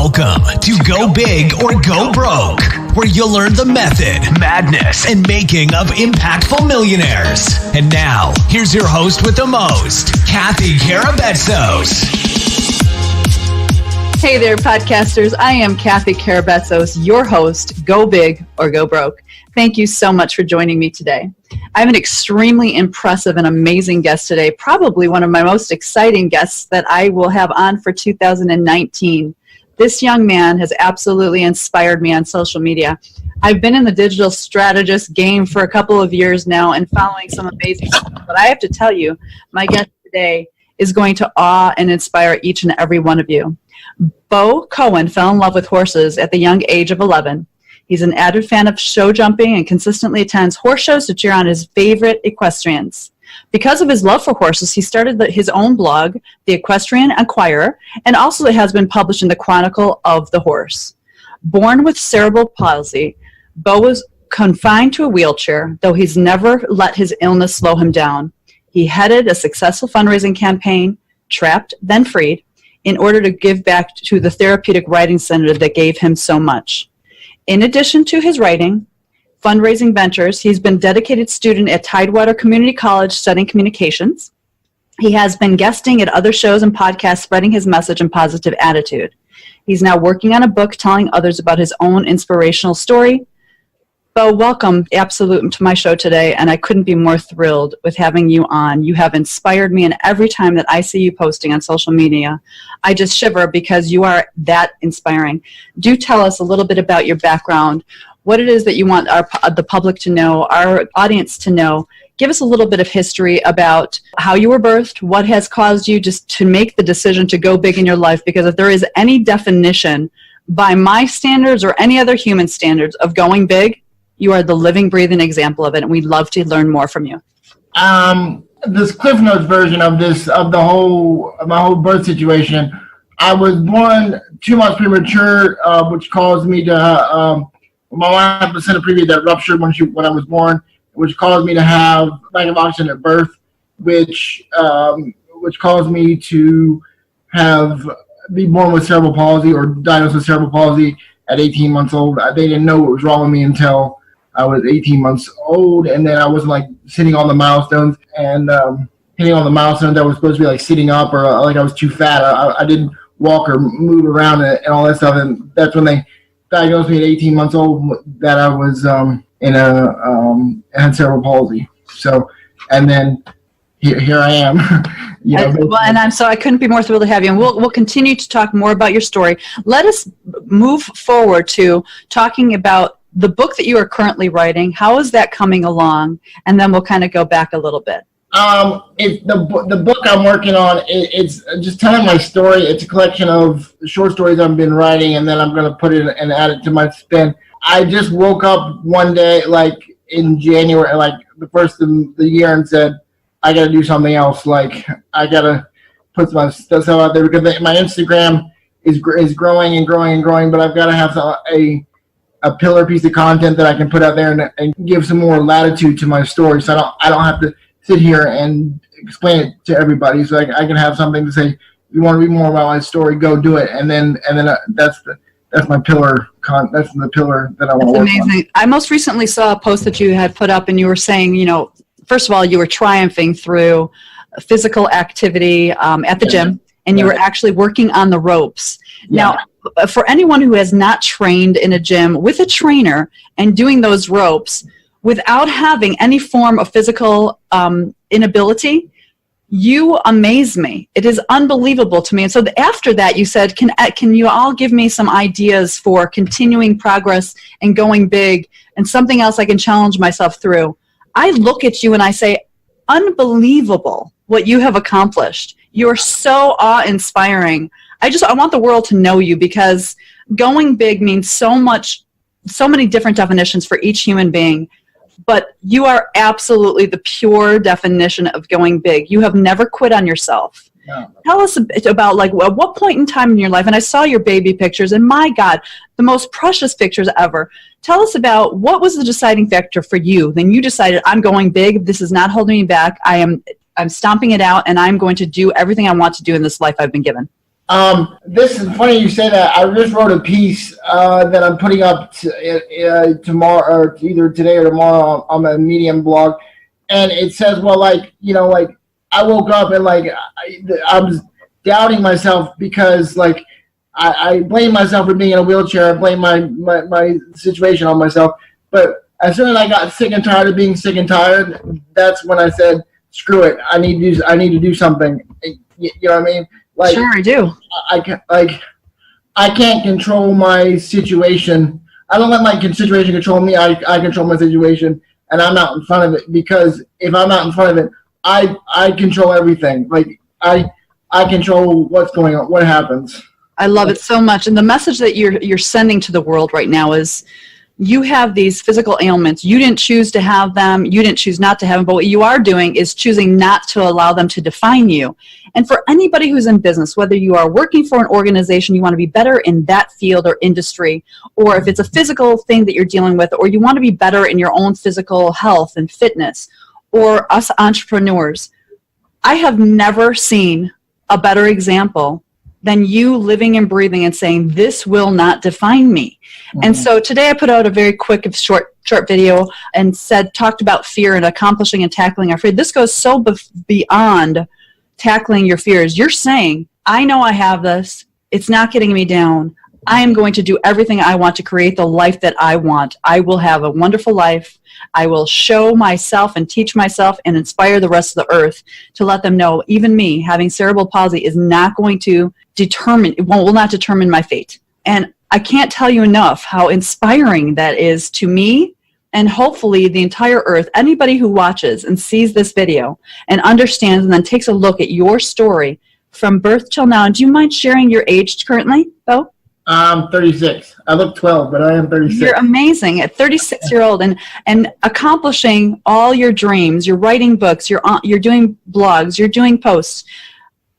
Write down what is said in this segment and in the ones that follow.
Welcome to Go Big or Go Broke, where you'll learn the method, madness, and making of impactful millionaires. And now, here's your host with the most, Cathy Karabetsos. Hey there, podcasters. I am Cathy Karabetsos, your host, Go Big or Go Broke. Thank you so much for joining me today. I have an extremely impressive and amazing guest today, probably one of my most exciting guests that I will have on for 2019. This young man has absolutely inspired me on social media. I've been in the digital strategist game for a couple of years now and following some amazing stuff, but I have to tell you, my guest today is going to awe and inspire each and every one of you. Beau Cowan fell in love with horses at the young age of 11. He's an avid fan of show jumping and consistently attends horse shows to cheer on his favorite equestrians. Because of his love for horses, he started his own blog, the Equestrian Enquirer, and also it has been published in the Chronicle of the Horse. Born with cerebral palsy, Beau was confined to a wheelchair, though he's never let his illness slow him down. He headed a successful fundraising campaign, Trapped, Then Freed, in order to give back to the therapeutic writing center that gave him so much. In addition to his writing, fundraising ventures, he's been a dedicated student at Tidewater Community College studying communications. He has been guesting at other shows and podcasts, spreading his message and positive attitude. He's now working on a book telling others about his own inspirational story. Beau, welcome absolutely to my show today, and I couldn't be more thrilled with having you on. You have inspired me, and every time that I see you posting on social media, I just shiver because you are that inspiring. Do tell us a little bit about your background, what it is that you want the public to know, our audience to know. Give us a little bit of history about how you were birthed, what has caused you just to make the decision to go big in your life, because if there is any definition by my standards or any other human standards of going big, you are the living, breathing example of it, and we'd love to learn more from you. This Cliff Notes version of my whole birth situation. I was born 2 months premature, which caused me to. My wife had placenta previa that ruptured when I was born, which caused me to have lack of oxygen at birth, which caused me to be born with cerebral palsy or diagnosed with cerebral palsy at 18 months old. They didn't know what was wrong with me until I was 18 months old, and then I wasn't like sitting on the milestones and hitting on the milestones that was supposed to be like sitting up, or like I was too fat. I didn't walk or move around and all that stuff, and that's when they diagnosed me at 18 months old that I was had cerebral palsy. So, and then here I am. I couldn't be more thrilled to have you. And we'll continue to talk more about your story. Let us move forward to talking about the book that you are currently writing. How is that coming along? And then we'll kind of go back a little bit. The book I'm working on, it's just telling my story. It's a collection of short stories I've been writing, and then I'm going to put it and add it to my spin. I just woke up one day, like in January, like the first of the year, and said, I got to do something else. Like, I got to put my stuff out there, because my Instagram is growing and growing and growing, but I've got to have a pillar piece of content that I can put out there and give some more latitude to my story, so I don't have to sit here and explain it to everybody. So I can have something to say. You want to read more about my story? Go do it. And then that's my pillar. That's the pillar that I want to work on. That's amazing. I most recently saw a post that you had put up, and you were saying, first of all, you were triumphing through physical activity at the gym, and you were actually working on the ropes. Yeah. Now, for anyone who has not trained in a gym with a trainer and doing those ropes without having any form of physical inability, you amaze me. It is unbelievable to me. And so after that, you said, can you all give me some ideas for continuing progress and going big and something else I can challenge myself through? I look at you and I say, unbelievable what you have accomplished. You're so awe-inspiring. I want the world to know you, because going big means so many different definitions for each human being. But you are absolutely the pure definition of going big. You have never quit on yourself. No. Tell us a bit about, like, at what point in time in your life, and I saw your baby pictures, and my God, the most precious pictures ever. Tell us about what was the deciding factor for you. Then you decided, I'm going big. This is not holding me back. I'm stomping it out, and I'm going to do everything I want to do in this life I've been given. This is funny you say that. I just wrote a piece that I'm putting up tomorrow, or either today or tomorrow, on my Medium blog, and it says, well, like, I woke up and like I was doubting myself because like I blame myself for being in a wheelchair. I blame my situation on myself. But as soon as I got sick and tired of being sick and tired, that's when I said, screw it. I need to do something. You know what I mean? Like, sure, I do. I can't control my situation. I don't let my situation control me. I control my situation, and I'm out in front of it, because if I'm out in front of it, I control everything. Like I control what's going on, what happens. I love it so much. And the message that you're sending to the world right now is, you have these physical ailments. You didn't choose to have them. You didn't choose not to have them. But what you are doing is choosing not to allow them to define you. And for anybody who's in business, whether you are working for an organization, you want to be better in that field or industry, or if it's a physical thing that you're dealing with, or you want to be better in your own physical health and fitness, or us entrepreneurs, I have never seen a better example than you living and breathing and saying, this will not define me. Mm-hmm. And so today I put out a very quick, short video and talked about fear and accomplishing and tackling our fear. This goes so beyond tackling your fears. You're saying, I know I have this. It's not getting me down. I am going to do everything I want to create the life that I want. I will have a wonderful life. I will show myself and teach myself and inspire the rest of the earth to let them know, even me having cerebral palsy is not going to will not determine my fate. And I can't tell you enough how inspiring that is to me, and hopefully the entire earth. Anybody who watches and sees this video and understands and then takes a look at your story from birth till now. And do you mind sharing your age currently, Beau? I'm 36. I look 12, but I am 36. You're amazing at 36-year-old and accomplishing all your dreams. You're writing books. You're doing blogs. You're doing posts.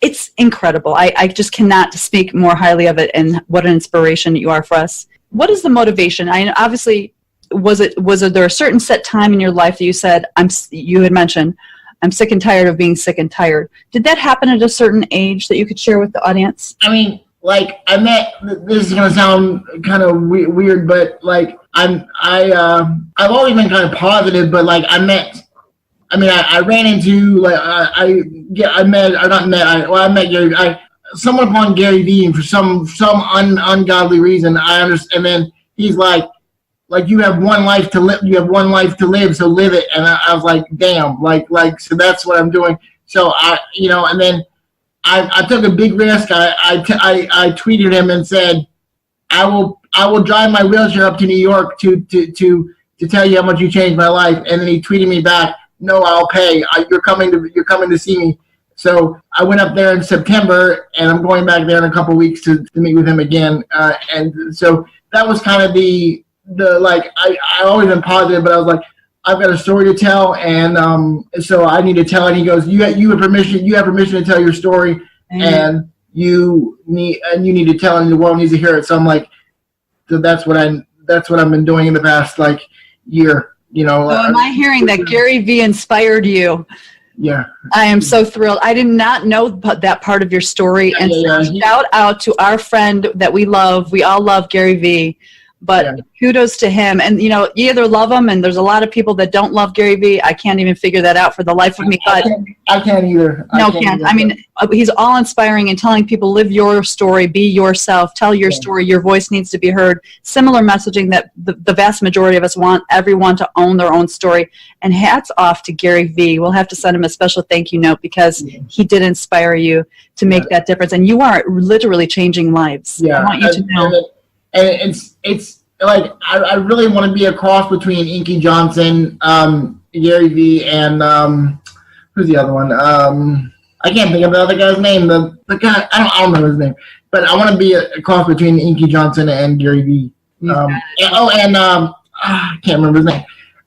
It's incredible. I just cannot speak more highly of it, and what an inspiration you are for us. What is the motivation? Obviously, was there a certain set time in your life that you said, you had mentioned, I'm sick and tired of being sick and tired. Did that happen at a certain age that you could share with the audience? I mean, like, this is going to sound kind of weird, but like, I've always been kind of positive, but like, I ran into, like, I met Gary, someone upon Gary Vee, and for some ungodly reason, I understand. And then he's like, you have one life to live. You have one life to live, so live it. And I was like, damn, like, so that's what I'm doing. So and then I took a big risk. I tweeted him and said, I will drive my wheelchair up to New York to tell you how much you changed my life. And then he tweeted me back, no, I'll pay. You're coming to see me. So I went up there in September, and I'm going back there in a couple of weeks to meet with him again. And so that was kind of the like, I always been positive, but I was like, I've got a story to tell, and so I need to tell it. And he goes, you have permission to tell your story, and you need to tell it, and the world needs to hear it. So I'm like, so that's what I've been doing in the past like year. So am I hearing that Gary Vee inspired you? Yeah. I am so thrilled. I did not know that part of your story. Shout out to our friend that we love. We all love Gary Vee. But kudos to him. And, you either love him, and there's a lot of people that don't love Gary Vee. I can't even figure that out for the life of me. But I can't either. I mean, he's all inspiring and telling people, live your story, be yourself, tell your story. Your voice needs to be heard. Similar messaging that the vast majority of us want everyone to own their own story. And hats off to Gary Vee. We'll have to send him a special thank you note, because he did inspire you to make that difference. And you are literally changing lives. Yeah. I want you to know. And it's like, I really want to be a cross between Inky Johnson, Gary Vee, and who's the other one? I can't think of the other guy's name. The guy, I don't know his name, but I want to be a cross between Inky Johnson and Gary Vee. I can't remember his name.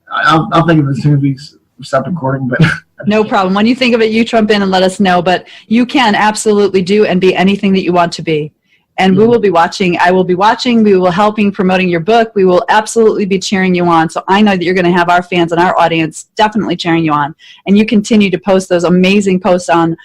I'll think of it as soon as we stop recording. But no problem. When you think of it, you jump in and let us know. But you can absolutely do and be anything that you want to be. And we will be watching. I will be watching. We will helping promoting your book. We will absolutely be cheering you on. So I know that you're going to have our fans and our audience definitely cheering you on. And you continue to post those amazing posts on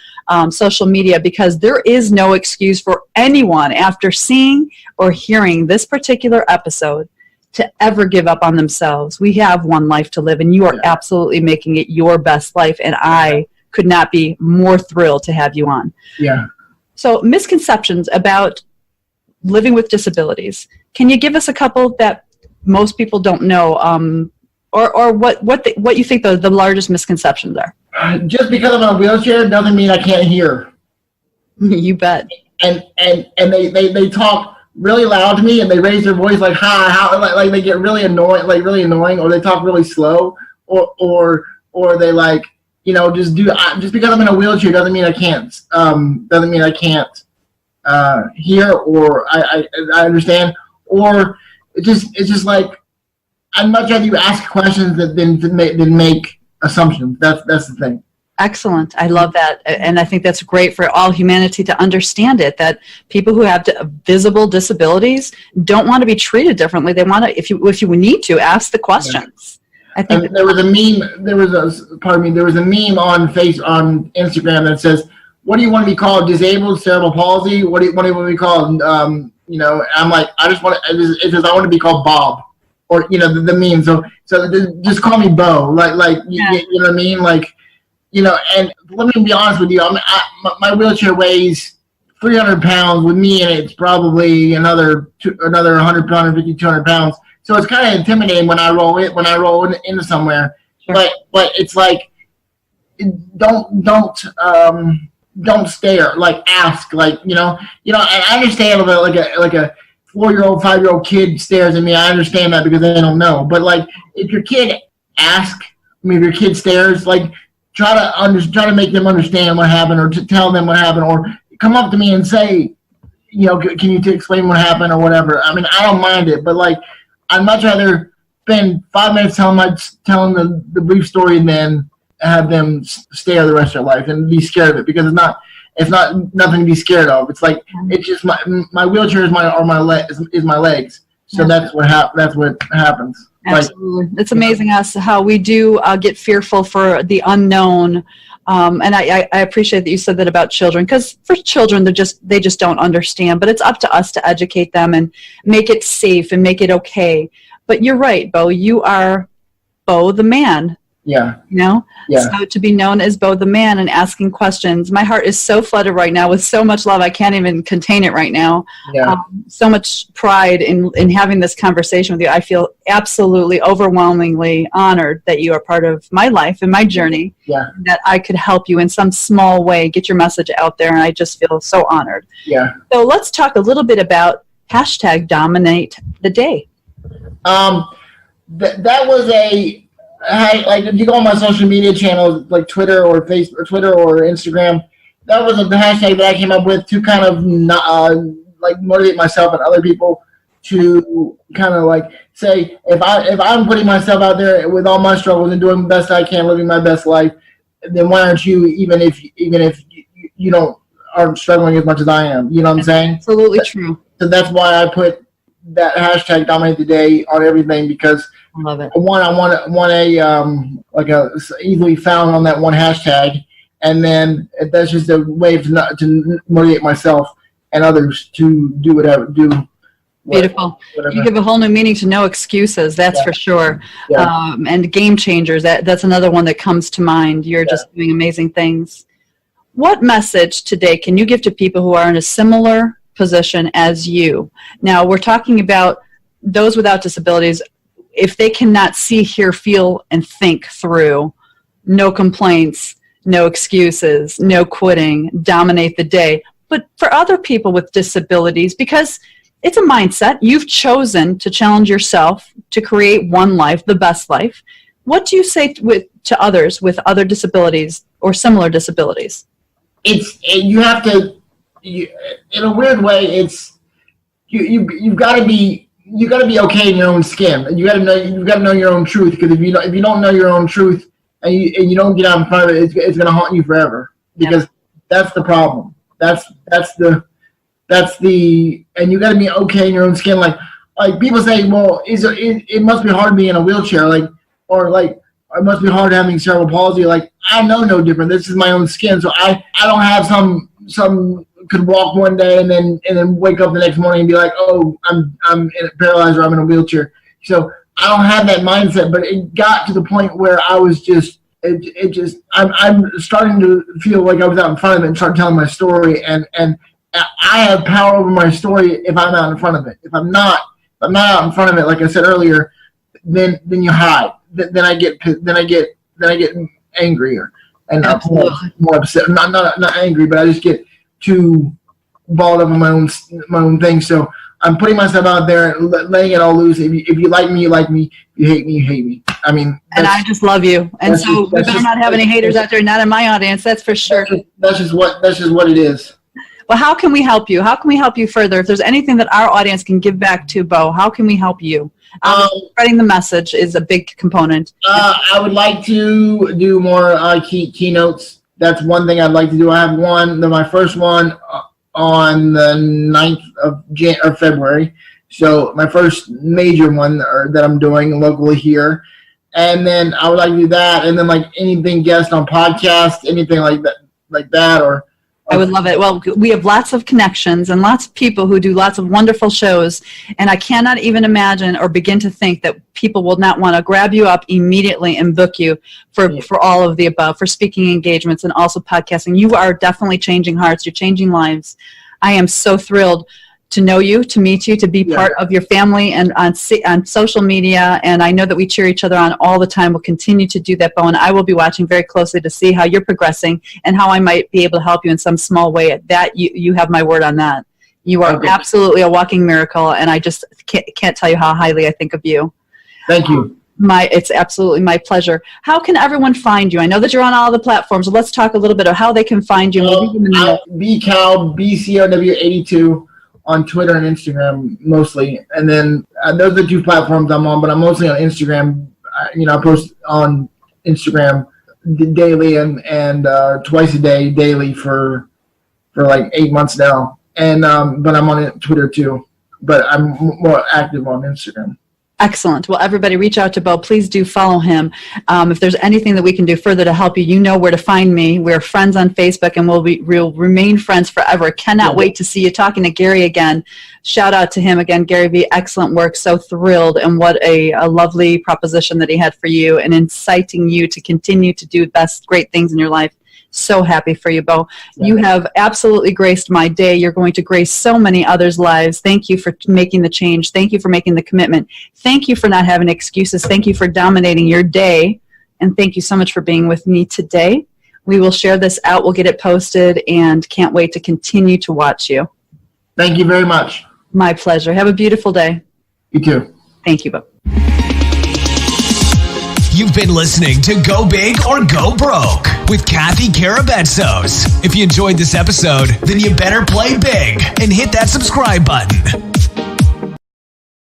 social media, because there is no excuse for anyone after seeing or hearing this particular episode to ever give up on themselves. We have one life to live, and you are absolutely making it your best life, and I could not be more thrilled to have you on. Yeah. So, misconceptions about living with disabilities. Can you give us a couple that most people don't know, or what you think the largest misconceptions are? Just because I'm in a wheelchair doesn't mean I can't hear. You bet. And they talk really loud to me, and they raise their voice like hi, like they get really annoying, or they talk really slow, or they like, just because I'm in a wheelchair doesn't mean I can't hear, or I understand, or it's just like I'd much rather you ask questions than make assumptions. That's the thing. Excellent. I love that. And I think that's great for all humanity to understand it, that people who have visible disabilities don't want to be treated differently. They want to, if you need to, ask the questions. Yeah. I think there was a meme. There was a meme on Instagram that says, "What do you want to be called? Disabled, cerebral palsy? What do you want to be called?" I'm like, it says I want to be called Bob, or the meme. So just call me Beau. Like you know what I mean? Like, and let me be honest with you. My wheelchair weighs 300 pounds. With me in it, it's probably another 100, 150, 200 pounds. So it's kind of intimidating when I roll into somewhere. Sure. But it's like, don't stare. Like, ask. Like, and I understand a little bit like a 4-year-old, 5-year-old kid stares at me. I understand that because they don't know. But like, if your kid if your kid stares, like, try to make them understand what happened, or to tell them what happened, or come up to me and say, can you explain what happened or whatever. I mean, I don't mind it, but like, I'd much rather spend 5 minutes telling the brief story than have them stare the rest of their life and be scared of it, because it's not nothing to be scared of. It's like, it's just my wheelchair is my legs. So that's what happens. Absolutely. It's amazing how we do get fearful for the unknown. And I appreciate that you said that about children, because for children, they just don't understand. But it's up to us to educate them and make it safe and make it okay. But you're right, Beau. You are Beau the man. Yeah. Yeah. So to be known as Beau the man and asking questions, my heart is so flooded right now with so much love. I can't even contain it right now. Yeah. So much pride in having this conversation with you. I feel absolutely overwhelmingly honored that you are part of my life and my journey. Yeah. That I could help you in some small way, get your message out there. And I just feel so honored. Yeah. So let's talk a little bit about #Dominate the Day. That was like, if you go on my social media channels, like Twitter or Facebook, or Twitter or Instagram, that was the hashtag that I came up with to kind of like motivate myself and other people to kind of like say, if I'm putting myself out there with all my struggles and doing the best I can, living my best life, then why aren't you, even if you aren't struggling as much as I am? You know what I'm saying? Absolutely true. So that's why I put that hashtag Dominate the Day on everything, because I love it. I want a easily found on that one hashtag, and then that's just a way to motivate myself and others to do whatever. Beautiful. Whatever. You give a whole new meaning to no excuses. That's for sure. Yeah. And game changers. That's another one that comes to mind. You're just doing amazing things. What message today can you give to people who are in a similar position as you? Now, we're talking about those without disabilities. If they cannot see, hear, feel, and think through, no complaints, no excuses, no quitting, dominate the day. But for other people with disabilities, because it's a mindset, you've chosen to challenge yourself to create one life, the best life. What do you say to others with other disabilities or similar disabilities? You have to, in a weird way, you've got to be okay in your own skin. You got to know your own truth, because if you don't know your own truth and you don't get out in front of it, it's going to haunt you forever. Because that's the problem. That's the and you got to be okay in your own skin. Like people say, well, it must be hard being in a wheelchair. Like it must be hard having cerebral palsy. Like, I know no different. This is my own skin. So I don't have some could walk one day and then wake up the next morning and be like, oh, I'm paralyzed or I'm in a wheelchair. So I don't have that mindset, but it got to the point where I was just, I'm starting to feel like I was out in front of it and start telling my story. And I have power over my story if I'm out in front of it. If I'm not out in front of it, like I said earlier, then you hide. Then I get angrier and more upset. Not angry, but I just get too balled up in my own thing. So I'm putting myself out there and laying it all loose. If you like me, you like me. If you hate me, you hate me. I mean, and I just love you. And so we better not have any haters out there, not in my audience. That's for sure. That's just what it is. Well, how can we help you? How can we help you further? If there's anything that our audience can give back to Beau, how can we help you? Spreading the message is a big component. I would like to do more keynotes. That's one thing I'd like to do. I have my first one on the 9th of February. So my first major one that I'm doing locally here. And then I would like to do that. And then like anything guest on podcast, anything like that, or I would love it. Well, we have lots of connections and lots of people who do lots of wonderful shows, and I cannot even imagine or begin to think that people will not want to grab you up immediately and book you for all of the above, for speaking engagements and also podcasting. You are definitely changing hearts. You're changing lives. I am so thrilled to know you, to meet you, to be part of your family and on social media. And I know that we cheer each other on all the time. We'll continue to do that, Beau, and I will be watching very closely to see how you're progressing and how I might be able to help you in some small way. That you have my word on that. You are absolutely a walking miracle, and I just can't tell you how highly I think of you. Thank you. It's absolutely my pleasure. How can everyone find you? I know that you're on all the platforms. So let's talk a little bit of how they can find you. BCow, BCOW82 on Twitter and Instagram mostly. And then those are the two platforms I'm on, but I'm mostly on Instagram. I post on Instagram daily and twice a day daily for like 8 months now. And but I'm on Twitter too, but I'm more active on Instagram. Excellent. Well, everybody reach out to Beau. Please do follow him. If there's anything that we can do further to help you, you know where to find me. We're friends on Facebook, and we'll remain friends forever. Cannot wait to see you. Talking to Gary again. Shout out to him again, Gary V. Excellent work. So thrilled, and what a lovely proposition that he had for you, and inciting you to continue to do great things in your life. So happy for you, Beau. You have absolutely graced my day. You're going to grace so many others' lives. Thank you for making the change. Thank you for making the commitment. Thank you for not having excuses. Thank you for dominating your day. And thank you so much for being with me today. We will share this out. We'll get it posted, and can't wait to continue to watch you. Thank you very much. My pleasure. Have a beautiful day. You too. Thank you, Beau. You've been listening to Go Big or Go Broke with Cathy Karabetsos. If you enjoyed this episode, then you better play big and hit that subscribe button.